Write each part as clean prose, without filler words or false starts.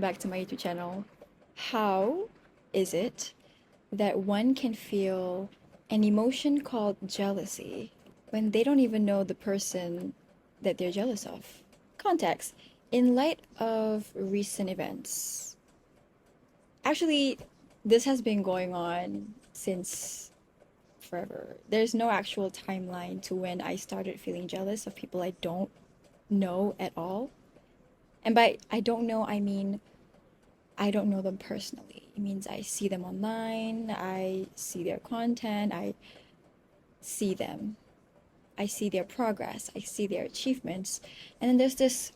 back to my YouTube channel. How is it that one can feel an emotion called jealousy when they don't even know the person that they're jealous of? Context. In light of recent events, actually, this has been going on since forever. There's no actual timeline to when I started feeling jealous of people I don't know at all. And by I don't know, I mean I don't know them personally. It means I see them online, I see their content, I see them, I see their progress, I see their achievements. And then there's this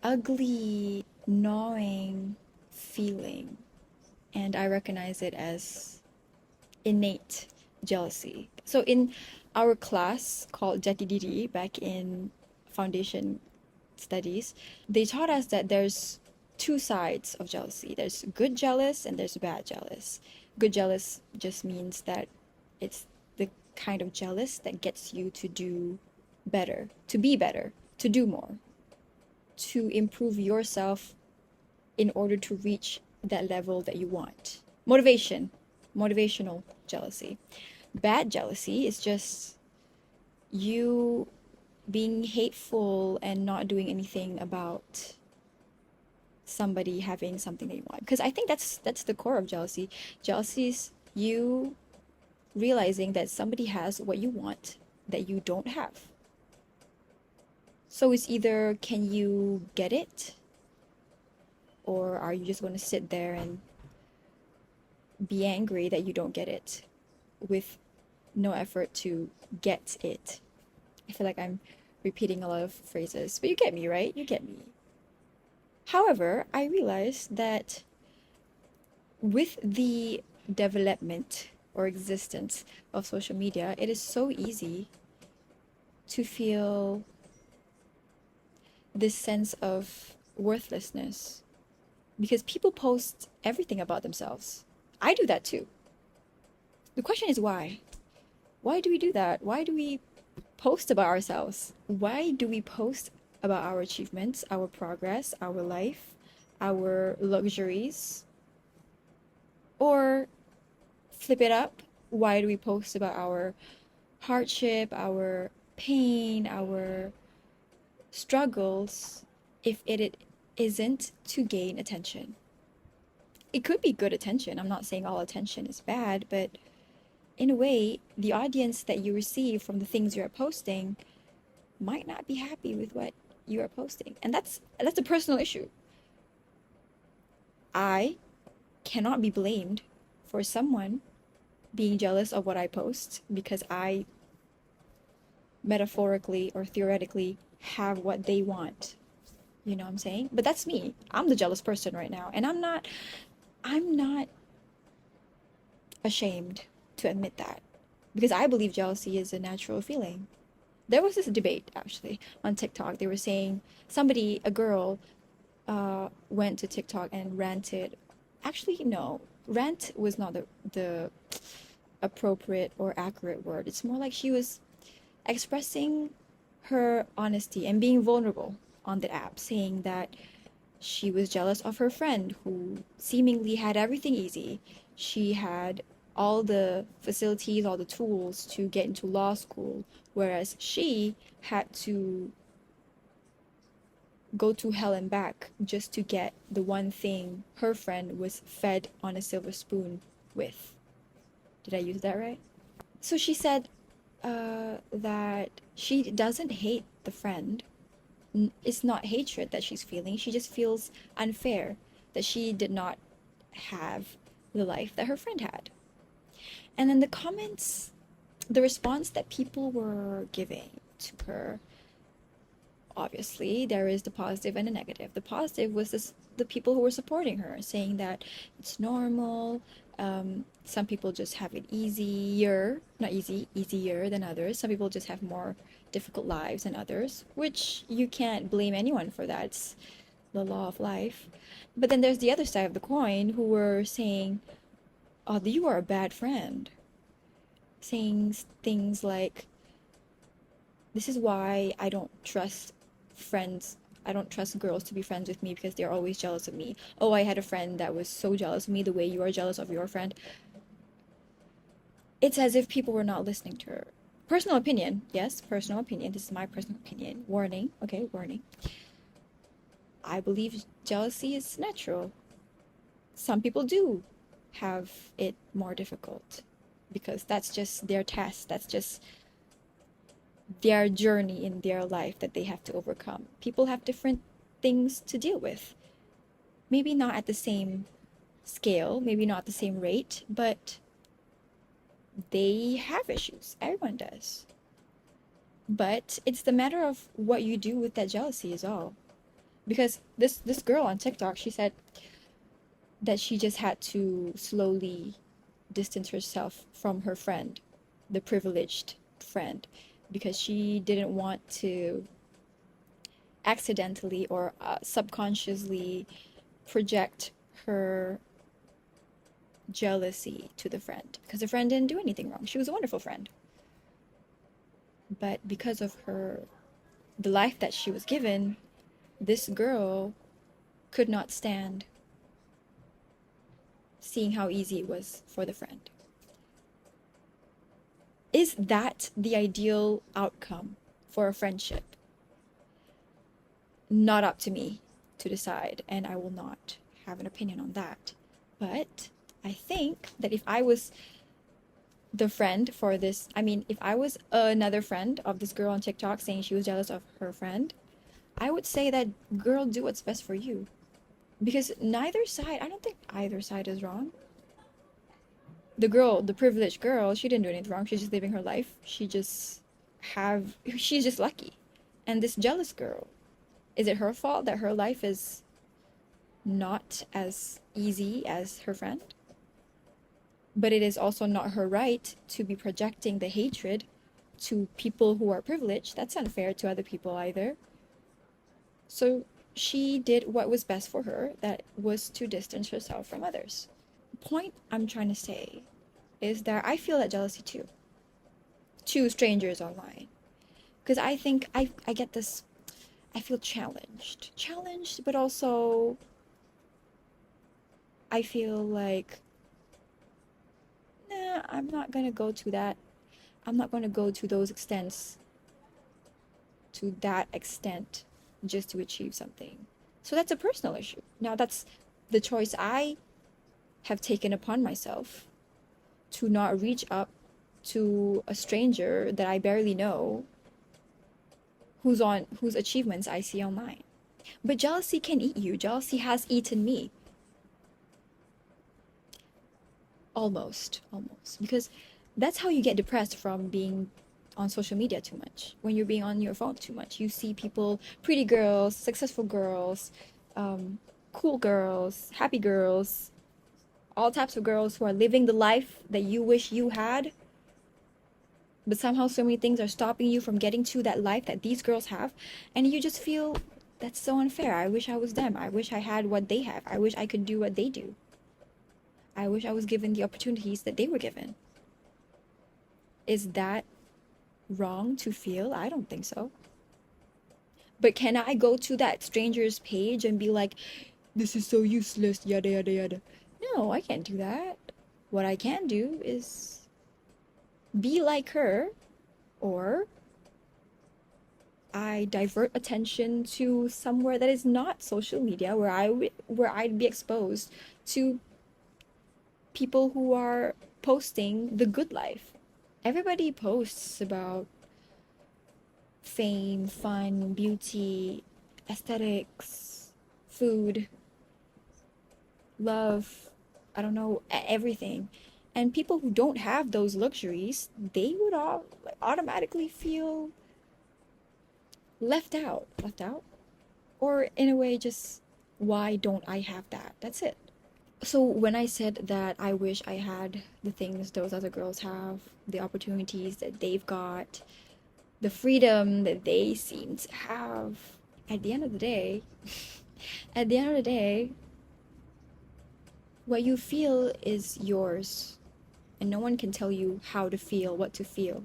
ugly, gnawing feeling, and I recognize it as innate jealousy. So in our class called Jati Diri back in foundation studies, they taught us that there's two sides of jealousy. There's good jealous and there's bad jealous. Good jealous just means that it's the kind of jealous that gets you to do better, to do more, to improve yourself in order to reach that level that you want. Motivational jealousy. Bad jealousy is just you being hateful and not doing anything about somebody having something that you want. Because I think that's the core of jealousy. Jealousy is you realizing that somebody has what you want that you don't have. So it's either can you get it, or are you just going to sit there and be angry that you don't get it with no effort to get it? I feel like I'm repeating a lot of phrases, but you get me, right? You get me. However, I realized that with the development or existence of social media, it is so easy to feel this sense of worthlessness because people post everything about themselves. I do that too. The question is why? Why do we do that? Why do we post about ourselves? Why do we post about our achievements, our progress, our life, our luxuries? Or flip it up, why do we post about our hardship, our pain, our struggles if it isn't to gain attention? It could be good attention. I'm not saying all attention is bad, but in a way, the audience that you receive from the things you're posting might not be happy with what you are posting. And that's a personal issue. I cannot be blamed for someone being jealous of what I post because I metaphorically or theoretically have what they want. You know what I'm saying? But that's me. I'm the jealous person right now, and I'm not ashamed to admit that because I believe jealousy is a natural feeling. There was this debate actually on TikTok. They were saying a girl, went to TikTok and ranted. Actually, no, rant was not the appropriate or accurate word. It's more like she was expressing her honesty and being vulnerable on the app, saying that she was jealous of her friend who seemingly had everything easy. She had all the facilities, all the tools to get into law school, whereas she had to go to hell and back just to get the one thing her friend was fed on a silver spoon with. Did I use that right? So she said that she doesn't hate the friend. It's not hatred that she's feeling. She just feels unfair that she did not have the life that her friend had. And then the response that people were giving to her, obviously, there is the positive and the negative. The positive was the people who were supporting her, saying that it's normal. Some people just have it easier, not easy, easier than others. Some people just have more difficult lives than others, which you can't blame anyone for that. It's the law of life. But then there's the other side of the coin who were saying, oh, you are a bad friend. Saying things like, this is why I don't trust friends I don't trust girls to be friends with me because they're always jealous of me. Oh, I had a friend that was so jealous of me the way you are jealous of your friend. It's as if people were not listening to her. Personal opinion. Yes, personal opinion. This is my personal opinion. Warning. Okay, warning. I believe jealousy is natural. Some people do have it more difficult because that's just their test. That's just their journey in their life that they have to overcome. People have different things to deal with. Maybe not at the same scale, maybe not the same rate, but they have issues. Everyone does. But it's the matter of what you do with that jealousy is all. Because this girl on TikTok, she said that she just had to slowly distance herself from her friend, the privileged friend, because she didn't want to accidentally or subconsciously project her jealousy to the friend because the friend didn't do anything wrong. She was a wonderful friend. But because of the life that she was given, this girl could not stand seeing how easy it was for the friend. Is that the ideal outcome for a friendship? Not up to me to decide, and I will not have an opinion on that. But I think that if I was the friend for this, I mean, if I was another friend of this girl on TikTok saying she was jealous of her friend, I would say that, girl, do what's best for you. Because neither side, I don't think either side is wrong. The girl, the privileged girl, she didn't do anything wrong. She's just living her life. She's just lucky. And this jealous girl, is it her fault that her life is not as easy as her friend? But it is also not her right to be projecting the hatred to people who are privileged. That's unfair to other people either. So she did what was best for her, that was to distance herself from others. The point I'm trying to say is that I feel that jealousy too. To strangers online. Because I think I get this, I feel challenged. Challenged, but also I feel like, nah, I'm not gonna go to that. I'm not gonna go to those extents, to that extent, just to achieve something. So that's a personal issue. Now that's the choice I have taken upon myself, to not reach up to a stranger that I barely know, whose achievements I see online. But jealousy can eat you. Jealousy has eaten me. Almost. Because that's how you get depressed from being on social media too much. When you're being on your phone too much, you see people, pretty girls, successful girls, cool girls, happy girls, all types of girls who are living the life that you wish you had. But somehow so many things are stopping you from getting to that life that these girls have. And you just feel, that's so unfair. I wish I was them. I wish I had what they have. I wish I could do what they do. I wish I was given the opportunities that they were given. Is that wrong to feel? I don't think so. But can I go to that stranger's page and be like, this is so useless, yada yada yada? No, I can't do that. What I can do is be like her, or I divert attention to somewhere that is not social media, where I'd be exposed to people who are posting the good life. Everybody posts about fame, fun, beauty, aesthetics, food, love, I don't know, everything. And people who don't have those luxuries, they would all automatically feel left out. Or in a way, just, why don't I have that? That's it. So when I said that I wish I had the things those other girls have, the opportunities that they've got, the freedom that they seem to have, at the end of the day, what you feel is yours, and no one can tell you how to feel, what to feel.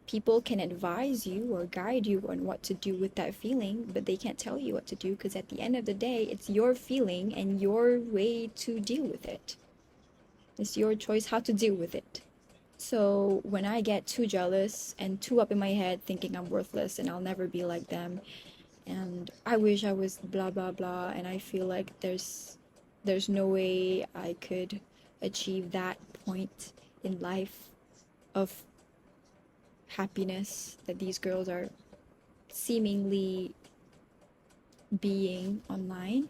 People can advise you or guide you on what to do with that feeling, but they can't tell you what to do because at the end of the day, it's your feeling and your way to deal with it. It's your choice how to deal with it. So when I get too jealous and too up in my head thinking I'm worthless and I'll never be like them and I wish I was blah blah blah and I feel like there's no way I could achieve that point in life of happiness that these girls are seemingly being online,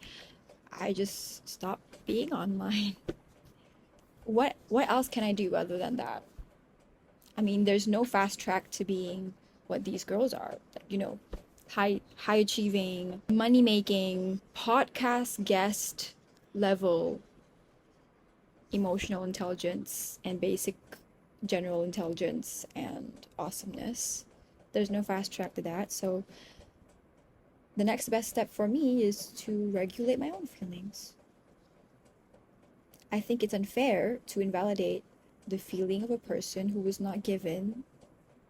I just stop being online. What else can I do other than that? I mean, there's no fast track to being what these girls are. Like, you know, high achieving, money making, podcast guest level emotional intelligence and basic general intelligence and awesomeness. There's no fast track to that. So the next best step for me is to regulate my own feelings. I think it's unfair to invalidate the feeling of a person who was not given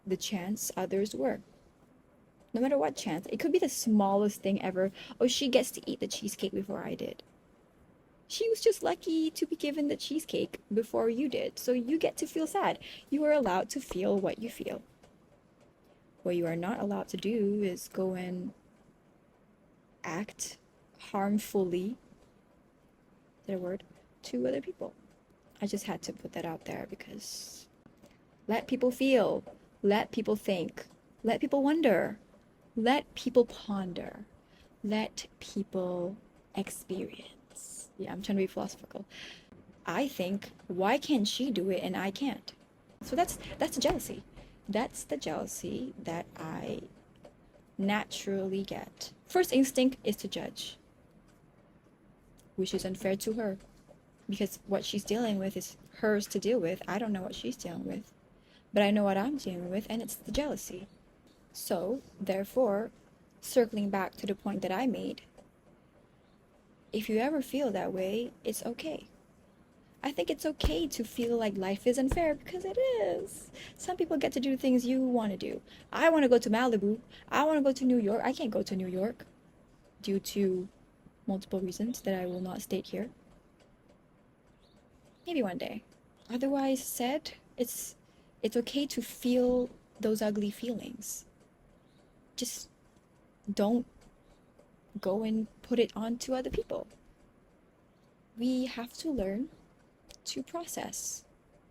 the chance others were. No matter what chance. It could be the smallest thing ever. Oh, she gets to eat the cheesecake before I did. She was just lucky to be given the cheesecake before you did. So you get to feel sad. You are allowed to feel what you feel. What you are not allowed to do is go and act harmfully, is that a word, to other people. I just had to put that out there because let people feel, let people think, let people wonder, let people ponder, let people experience. Yeah, I'm trying to be philosophical. I think, why can't she do it and I can't? So that's the jealousy. That's the jealousy that I naturally get. First instinct is to judge, which is unfair to her because what she's dealing with is hers to deal with. I don't know what she's dealing with, but I know what I'm dealing with, and it's the jealousy. So, therefore, circling back to the point that I made, if you ever feel that way, it's okay. I think it's okay to feel like life is unfair because it is. Some people get to do things you want to do. I want to go to Malibu. I want to go to New York. I can't go to New York due to multiple reasons that I will not state here. Maybe one day. Otherwise said, it's okay to feel those ugly feelings. Just don't go and put it onto other people. We have to learn to process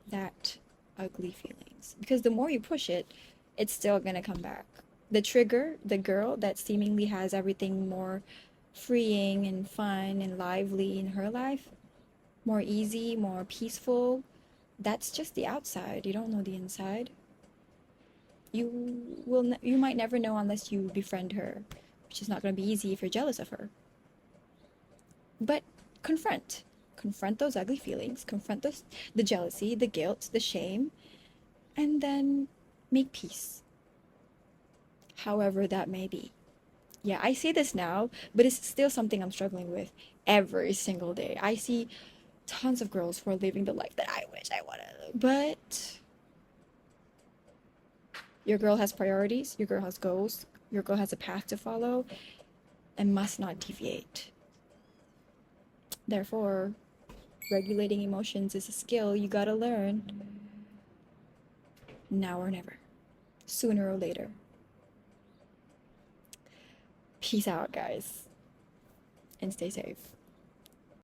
that ugly feelings because the more you push it, it's still gonna come back. The trigger, the girl that seemingly has everything more freeing and fun and lively in her life, more easy, more peaceful, that's just the outside. You don't know the inside. You might never know unless you befriend her, which is not going to be easy if you're jealous of her. But confront those ugly feelings, confront the jealousy, the guilt, the shame, and then make peace, however that may be. Yeah, I say this now, but it's still something I'm struggling with every single day. I see tons of girls who are living the life that I wish I wanted, but your girl has priorities, your girl has goals, your girl has a path to follow, and must not deviate. Therefore, regulating emotions is a skill you gotta learn now or never, sooner or later. Peace out, guys, and stay safe.